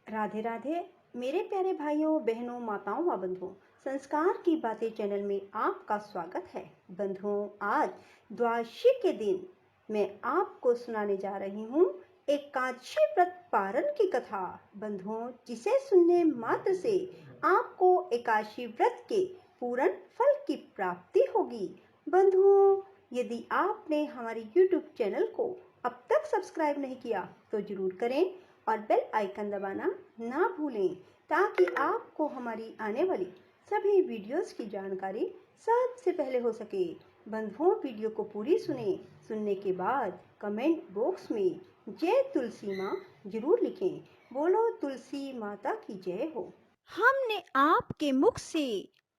राधे राधे। मेरे प्यारे भाइयों बहनों माताओं व बंधुओं, संस्कार की बातें चैनल में आपका स्वागत है। बंधुओं, आज द्वादशी के दिन मैं आपको सुनाने जा रही हूँ एकादशी व्रत पारण की कथा। बंधुओं, जिसे सुनने मात्र से आपको एकादशी व्रत के पूर्ण फल की प्राप्ति होगी। बंधुओं, यदि आपने हमारे YouTube चैनल को अब तक सब्सक्राइब नहीं किया तो जरूर करें और बेल आइकन दबाना ना भूलें, ताकि आपको हमारी आने वाली सभी वीडियोस की जानकारी सबसे पहले हो सके। बंधुओं, वीडियो को पूरी सुने। सुनने के बाद कमेंट बॉक्स में जय तुलसी माँ जरूर लिखें। बोलो तुलसी माता की जय हो। हमने आपके मुख से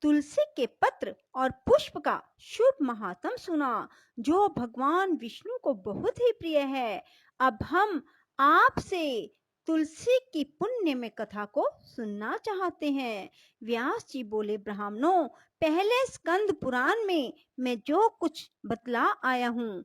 तुलसी के पत्र और पुष्प का शुभ महात्म सुना, जो भगवान विष्णु को बहुत ही प्रिय है। अब हम आपसे तुलसी की पुण्य में कथा को सुनना चाहते हैं। व्यास जी बोले, ब्राह्मणों, पहले स्कंद पुराण में मैं जो कुछ बतला आया हूँ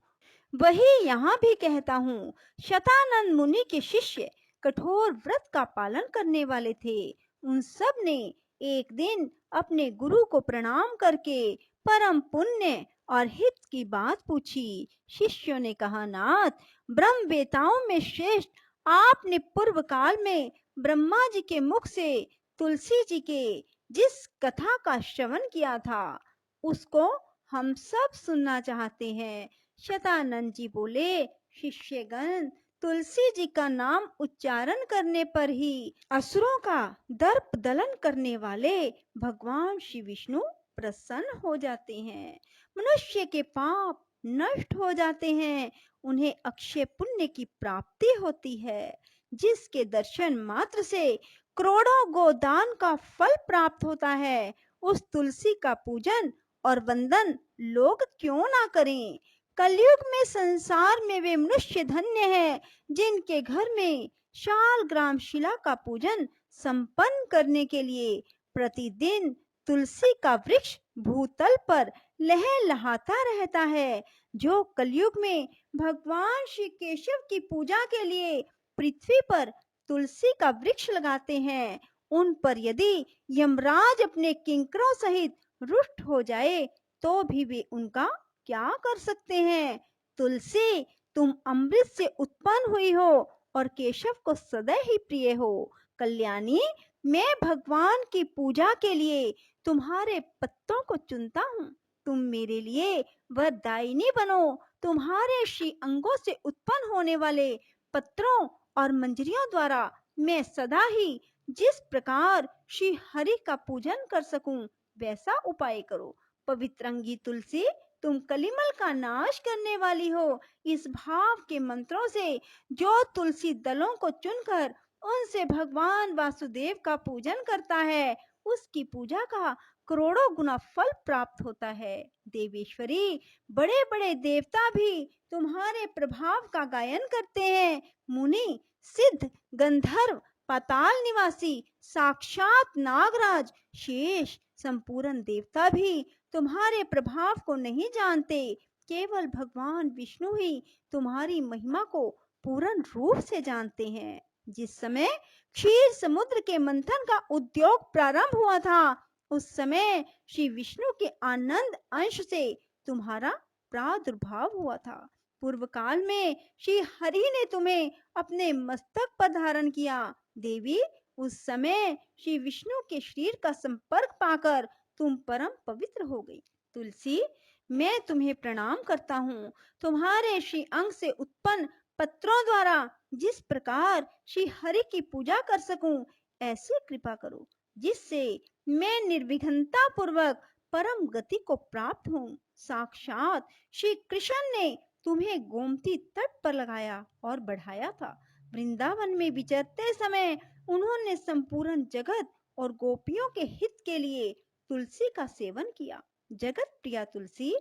वही यहाँ भी कहता हूँ। शतानंद मुनि के शिष्य कठोर व्रत का पालन करने वाले थे। उन सब ने एक दिन अपने गुरु को प्रणाम करके परम पुण्य और हित की बात पूछी। शिष्यों ने कहा, नाथ, ब्रह्मवेताओं में श्रेष्ठ आपने पूर्व काल में ब्रह्मा जी के मुख से तुलसी जी के जिस कथा का श्रवण किया था उसको हम सब सुनना चाहते हैं। शतानंद जी बोले, शिष्यगण, तुलसी जी का नाम उच्चारण करने पर ही असुरों का दर्प दलन करने वाले भगवान श्री विष्णु प्रसन्न हो जाते हैं। मनुष्य के पाप नष्ट हो जाते हैं, उन्हें अक्षय पुण्य की प्राप्ति होती है। जिसके दर्शन मात्र से करोड़ों गोदान का फल प्राप्त होता है, उस तुलसी का पूजन और वंदन लोग क्यों ना करें। कलयुग में संसार में वे मनुष्य धन्य है जिनके घर में शालग्राम शिला का पूजन संपन्न करने के लिए प्रतिदिन तुलसी का वृक्ष भूतल पर लहलहाता रहता है। जो कलयुग में भगवान श्री केशव की पूजा के लिए पृथ्वी पर तुलसी का वृक्ष लगाते हैं, उन पर यदि यमराज अपने किंकरों सहित रुष्ट हो जाए तो भी वे उनका क्या कर सकते हैं। तुलसी, तुम अमृत से उत्पन्न हुई हो और केशव को सदा ही प्रिय हो। कल्याणी, मैं भगवान की पूजा के लिए तुम्हारे पत्तों को चुनता हूँ। तुम मेरे लिए वरदायिनी बनो। तुम्हारे श्री अंगों से उत्पन्न होने वाले पत्रों और मंजरियों द्वारा मैं सदा ही जिस प्रकार श्री हरि का पूजन कर सकूं वैसा उपाय करो। पवित्रंगी तुलसी, तुम कलिमल का नाश करने वाली हो। इस भाव के मंत्रों से जो तुलसी दलों को चुनकर उनसे भगवान वासुदेव का पूजन करता है, उसकी पूजा का करोड़ों गुना फल प्राप्त होता है। देवेश्वरी, बड़े बड़े देवता भी तुम्हारे प्रभाव का गायन करते हैं। मुनि, सिद्ध, गंधर्व, पाताल निवासी, साक्षात नागराज, शेष, संपूर्ण देवता भी तुम्हारे प्रभाव को नहीं जानते। केवल भगवान विष्णु ही तुम्हारी महिमा को पूर्ण रूप से जानते हैं। जिस समय क्षीर समुद्र के मंथन का उद्योग प्रारंभ हुआ था, उस समय श्री विष्णु के आनंद अंश से तुम्हारा प्रादुर्भाव हुआ था। पूर्व काल में श्री हरि ने तुम्हें अपने मस्तक पर धारण किया। देवी, उस समय श्री विष्णु के शरीर का संपर्क पाकर तुम परम पवित्र हो गई। तुलसी, मैं तुम्हें प्रणाम करता हूँ। तुम्हारे श्री अंग से उत्पन्न पत्रों द्वारा जिस प्रकार श्री हरि की पूजा कर सकूं, ऐसी कृपा करो जिससे मैं निर्विघ्नता पूर्वक परम गति को प्राप्त हूँ। साक्षात श्री कृष्ण ने तुम्हें गोमती तट पर लगाया और बढ़ाया था। वृंदावन में विचरते समय उन्होंने संपूर्ण जगत और गोपियों के हित के लिए तुलसी का सेवन किया। जगत प्रिया तुलसी,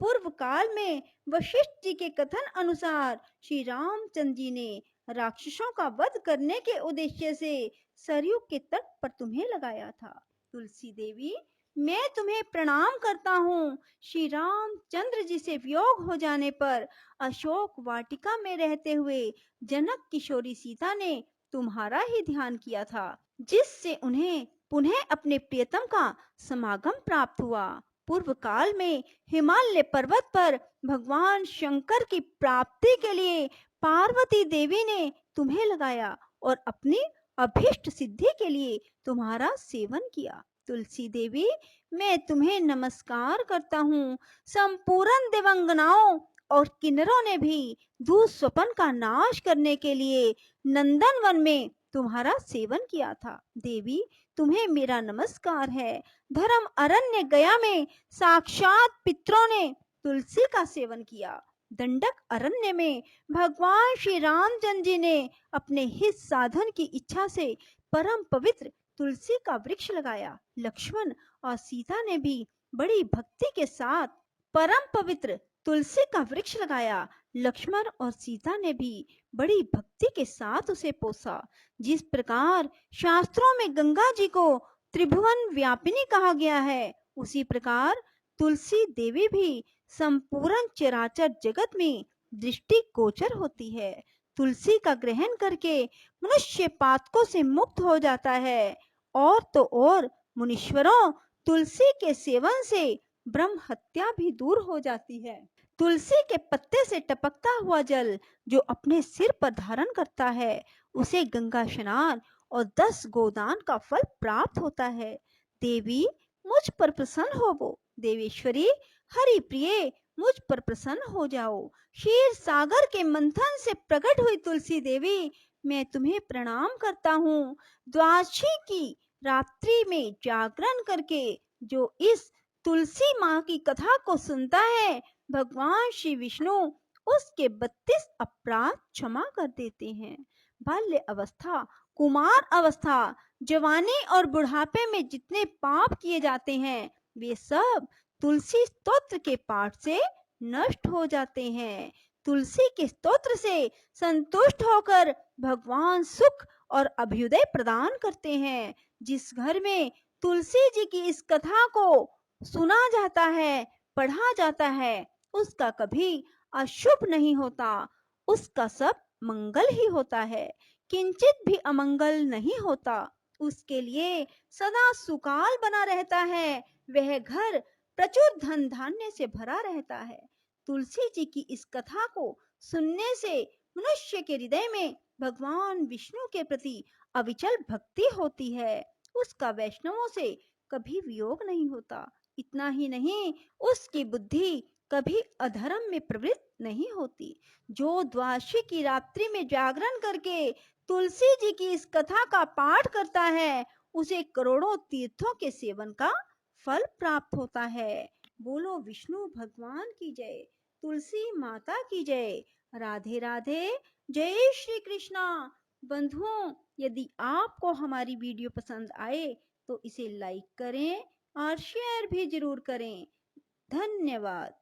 पूर्व काल में वशिष्ठ जी के कथन अनुसार श्री रामचंद्र जी ने राक्षसों का वध करने के उद्देश्य से सरयू के तट पर तुम्हें लगाया था। तुलसी देवी, मैं तुम्हें प्रणाम करता हूँ। श्री रामचंद्र जी से वियोग हो जाने पर अशोक वाटिका में रहते हुए जनक किशोरी सीता ने तुम्हारा ही ध्यान किया था, जिससे उन्हें पुनः अपने प्रियतम का समागम प्राप्त हुआ। पूर्व काल में हिमालय पर्वत पर भगवान शंकर की प्राप्ति के लिए पार्वती देवी ने तुम्हें लगाया और अपनी अभीष्ट सिद्धि के लिए तुम्हारा सेवन किया। तुलसी देवी, मैं तुम्हें नमस्कार करता हूँ। संपूर्ण देवंगनाओं और किन्नरों ने भी दुःस्वप्न का नाश करने के लिए नंदन वन में तुम्हारा सेवन किया था। देवी, तुम्हें मेरा नमस्कार है। धर्म अरण्य गया में साक्षात पितरों ने तुलसी का सेवन किया। दंडक अरण्य में भगवान श्री रामचंद्र जी ने अपने हित साधन की इच्छा से परम पवित्र तुलसी का वृक्ष लगाया। लक्ष्मण और सीता ने भी बड़ी भक्ति के साथ परम पवित्र तुलसी का वृक्ष लगाया। लक्ष्मण और सीता ने भी बड़ी भक्ति के साथ उसे पोसा। जिस प्रकार शास्त्रों में गंगा जी को त्रिभुवन व्यापिनी कहा गया है, उसी प्रकार तुलसी देवी भी संपूर्ण चराचर जगत में दृष्टि गोचर होती है। तुलसी का ग्रहण करके मनुष्य पातकों से मुक्त हो जाता है। और तो और मुनीश्वरों, तुलसी के सेवन से ब्रह्म हत्या भी दूर हो जाती है। तुलसी के पत्ते से टपकता हुआ जल जो अपने सिर पर धारण करता है, उसे गंगा स्नान और 10 गोदान का फल प्राप्त होता है। देवी, मुझ पर प्रसन्न होवो। देवेश्वरी, हरि प्रिय, मुझ पर प्रसन्न हो जाओ। क्षीर सागर के मंथन से प्रकट हुई तुलसी देवी, मैं तुम्हें प्रणाम करता हूँ। द्वादशी की रात्रि में जागरण करके जो इस तुलसी माँ की कथा को सुनता है, भगवान श्री विष्णु उसके 32 अपराध क्षमा कर देते हैं। बाल्य अवस्था, कुमार अवस्था, जवानी और बुढ़ापे में जितने पाप किए जाते हैं, वे सब तुलसी स्तोत्र के पाठ से नष्ट हो जाते हैं। तुलसी के स्तोत्र से संतुष्ट होकर भगवान सुख और अभ्युदय प्रदान करते हैं। जिस घर में तुलसी जी की इस कथा को सुना जाता है, पढ़ा जाता है, उसका कभी अशुभ नहीं होता, उसका सब मंगल ही होता है, किंचित भी अमंगल नहीं होता। उसके लिए सदा सुकाल बना रहता है, वह घर प्रचुर धन धान्य से भरा रहता है। तुलसी जी की इस कथा को सुनने से मनुष्य के हृदय में भगवान विष्णु के प्रति अविचल भक्ति होती है, उसका वैष्णवों से कभी वियोग नहीं होता। इतना ही नहीं, उसकी बुद्धि कभी अधर्म में प्रवृत्त नहीं होती। जो द्वादशी की रात्रि में जागरण करके तुलसी जी की इस कथा का पाठ करता है, उसे करोड़ों तीर्थों के सेवन का फल प्राप्त होता है। बोलो विष्णु भगवान की जय, तुलसी माता की जय। राधे राधे, जय श्री कृष्णा। बंधुओं, यदि आपको हमारी वीडियो पसंद आए तो इसे लाइक करें और शेयर भी जरूर करें। धन्यवाद।